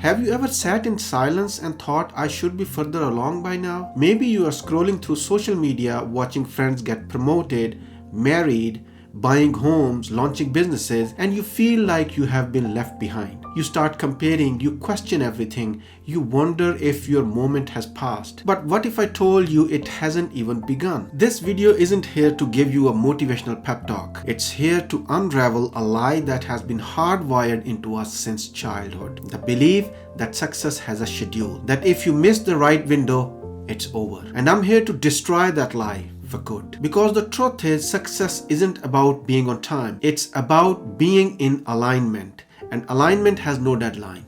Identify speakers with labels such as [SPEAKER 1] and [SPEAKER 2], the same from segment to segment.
[SPEAKER 1] Have you ever sat in silence and thought, I should be further along by now? Maybe you are scrolling through social media, watching friends get promoted, married, buying homes, launching businesses, and you feel like you have been left behind. You start comparing, you question everything, you wonder if your moment has passed. But what if I told you it hasn't even begun? This video isn't here to give you a motivational pep talk. It's here to unravel a lie that has been hardwired into us since childhood. The belief that success has a schedule, that if you miss the right window, it's over. And I'm here to destroy that lie for good. Because the truth is, success isn't about being on time. It's about being in alignment. And alignment has no deadline.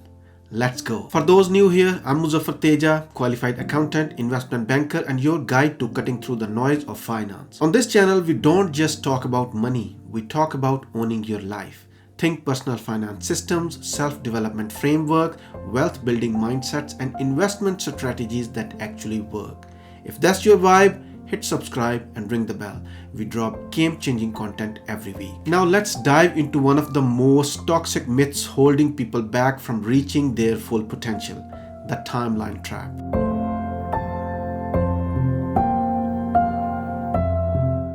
[SPEAKER 1] Let's go. For those new here, I'm Muzaffar Teja, qualified accountant, investment banker, and your guide to cutting through the noise of finance. On this channel, we don't just talk about money. We talk about owning your life. Think personal finance systems, self-development framework, wealth building mindsets, and investment strategies that actually work. If that's your vibe, hit subscribe and ring the bell. We drop game-changing content every week. Now let's dive into one of the most toxic myths holding people back from reaching their full potential, the timeline trap.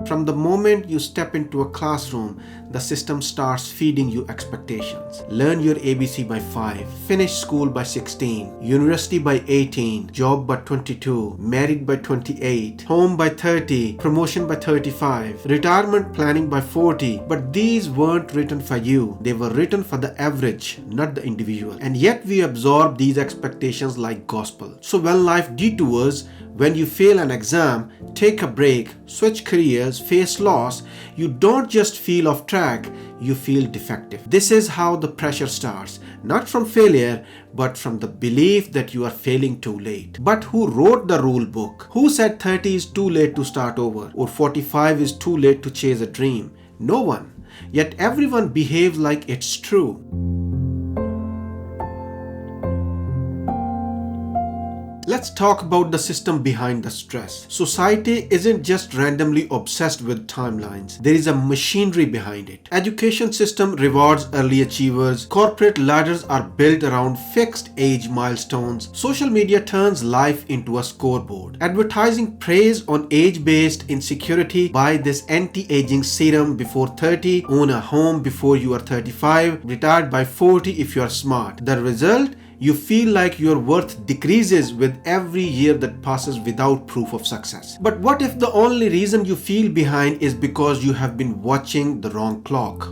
[SPEAKER 1] From the moment you step into a classroom, the system starts feeding you expectations. Learn your ABC by 5, finish school by 16, university by 18, job by 22, married by 28, home by 30, promotion by 35, retirement planning by 40. But these weren't written for you. They were written for the average, not the individual. And yet we absorb these expectations like gospel. So when life detours, when you fail an exam, take a break, switch careers, face loss, you don't just feel off track, you feel defective. This is how the pressure starts, not from failure, but from the belief that you are failing too late. But who wrote the rule book? Who said 30 is too late to start over, or 45 is too late to chase a dream? No one. Yet everyone behaves like it's true. Let's talk about the system behind the stress. Society isn't just randomly obsessed with timelines. There is a machinery behind it. Education system rewards early achievers. Corporate ladders are built around fixed age milestones. Social media turns life into a scoreboard. Advertising preys on age-based insecurity. Buy this anti-aging serum before 30, own a home before you are 35, retired by 40 if you are smart. The result? You feel like your worth decreases with every year that passes without proof of success. But what if the only reason you feel behind is because you have been watching the wrong clock?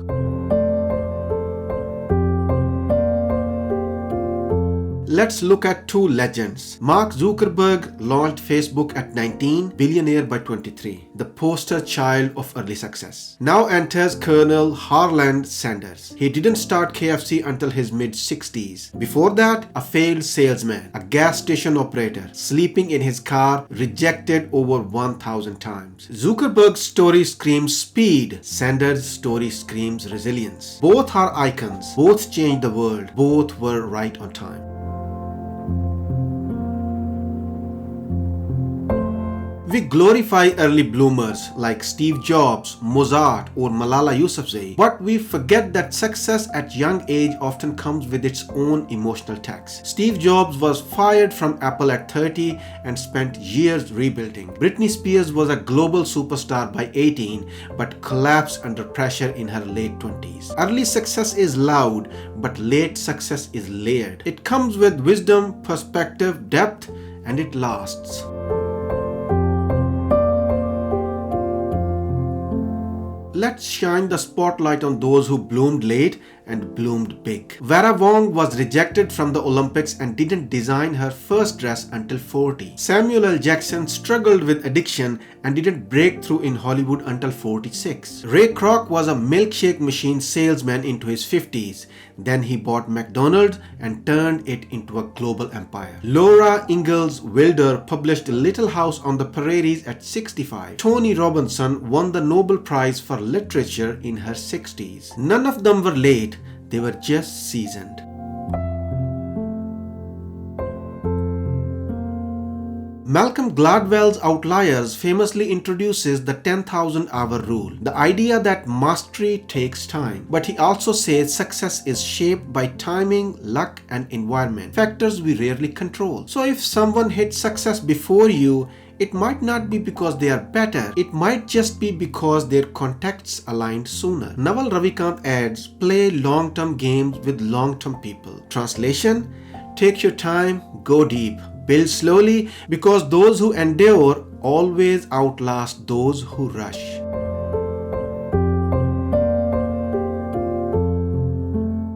[SPEAKER 1] Let's look at two legends. Mark Zuckerberg launched Facebook at 19, billionaire by 23, the poster child of early success. Now enters Colonel Harland Sanders. He didn't start KFC until his mid-60s. Before that, a failed salesman, a gas station operator, sleeping in his car, rejected over 1,000 times. Zuckerberg's story screams speed. Sanders' story screams resilience. Both are icons. Both changed the world. Both were right on time. We glorify early bloomers like Steve Jobs, Mozart, or Malala Yousafzai, but we forget that success at young age often comes with its own emotional tax. Steve Jobs was fired from Apple at 30 and spent years rebuilding. Britney Spears was a global superstar by 18 but collapsed under pressure in her late 20s. Early success is loud, but late success is layered. It comes with wisdom, perspective, depth, and it lasts. Let's shine the spotlight on those who bloomed late and bloomed big. Vera Wong was rejected from the Olympics and didn't design her first dress until 40. Samuel L. Jackson struggled with addiction and didn't break through in Hollywood until 46. Ray Kroc was a milkshake machine salesman into his 50s. Then he bought McDonald's and turned it into a global empire. Laura Ingalls Wilder published Little House on the Prairies at 65. Tony Robinson won the Nobel Prize for Literature in her 60s. None of them were late. They were just seasoned. Malcolm Gladwell's Outliers famously introduces the 10,000-hour rule, the idea that mastery takes time. But he also says success is shaped by timing, luck, and environment, factors we rarely control. So if someone hits success before you, it might not be because they are better, it might just be because their contexts aligned sooner. Naval Ravikant adds, play long-term games with long-term people. Translation, take your time, go deep, build slowly, because those who endure always outlast those who rush.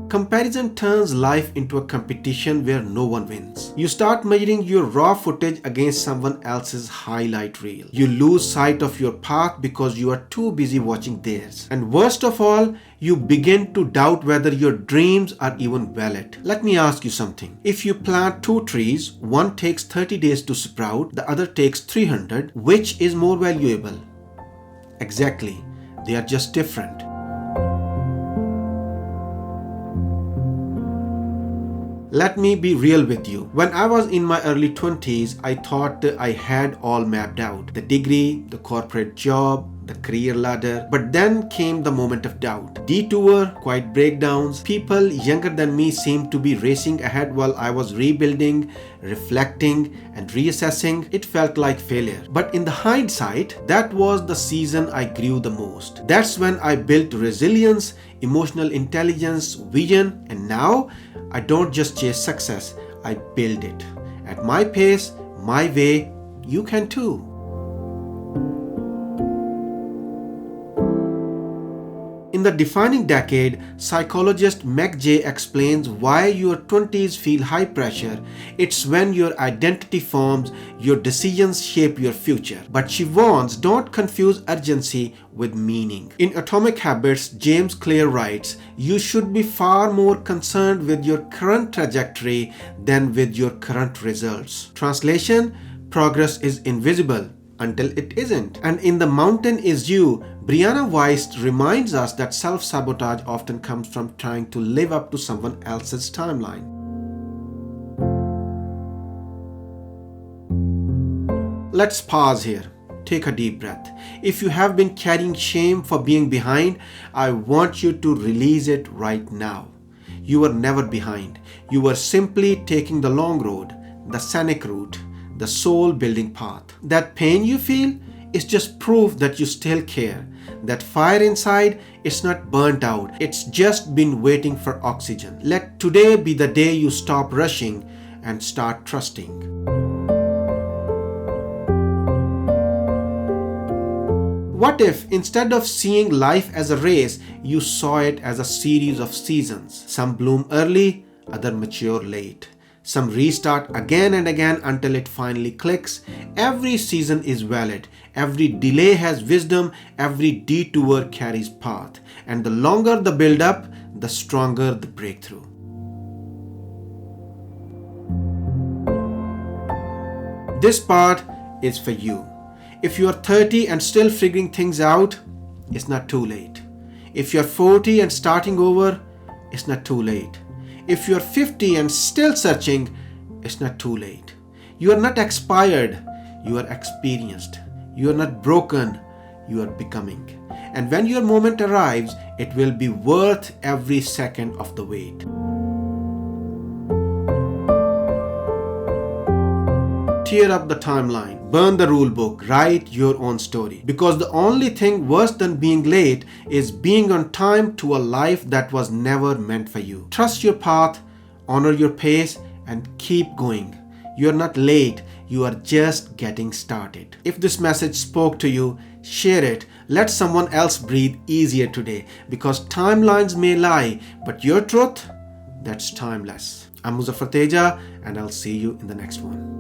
[SPEAKER 1] Comparison turns life into a competition where no one wins. You start measuring your raw footage against someone else's highlight reel. You lose sight of your path because you are too busy watching theirs. And worst of all, you begin to doubt whether your dreams are even valid. Let me ask you something. If you plant 2 trees, one takes 30 days to sprout, the other takes 300, which is more valuable? Exactly. They are just different. Let me be real with you. When I was in my early 20s, I thought I had all mapped out. The degree, the corporate job, the career ladder. But then came the moment of doubt. Detour, quiet breakdowns. People younger than me seemed to be racing ahead while I was rebuilding, reflecting, and reassessing. It felt like failure. But in the hindsight, that was the season I grew the most. That's when I built resilience, emotional intelligence, vision, and now I don't just chase success, I build it. At my pace, my way, you can too. In the defining decade, psychologist Meg Jay explains why your 20s feel high pressure. It's when your identity forms, your decisions shape your future. But she warns, don't confuse urgency with meaning. In Atomic Habits, James Clear writes, you should be far more concerned with your current trajectory than with your current results. Translation, progress is invisible until it isn't. And in The Mountain Is You, Brianna Weiss reminds us that self-sabotage often comes from trying to live up to someone else's timeline. Let's pause here. Take a deep breath. If you have been carrying shame for being behind, I want you to release it right now. You were never behind. You were simply taking the long road, the scenic route, the soul-building path. That pain you feel is just proof that you still care. That fire inside is not burnt out. It's just been waiting for oxygen. Let today be the day you stop rushing and start trusting. What if instead of seeing life as a race, you saw it as a series of seasons? Some bloom early, others mature late. Some restart again and again until it finally clicks. Every season is valid. Every delay has wisdom. Every detour carries path. And the longer the build-up, the stronger the breakthrough. This part is for you. If you are 30 and still figuring things out, it's not too late. If you're 40 and starting over, it's not too late. If you're 50 and still searching, it's not too late. You are not expired, you are experienced. You are not broken, you are becoming. And when your moment arrives, it will be worth every second of the wait. Tear up the timeline, burn the rule book, write your own story. Because the only thing worse than being late is being on time to a life that was never meant for you. Trust your path, honor your pace, and keep going. You are not late, you are just getting started. If this message spoke to you, share it. Let someone else breathe easier today, because timelines may lie, but your truth, that's timeless. I'm Muzaffar Teja, and I'll see you in the next one.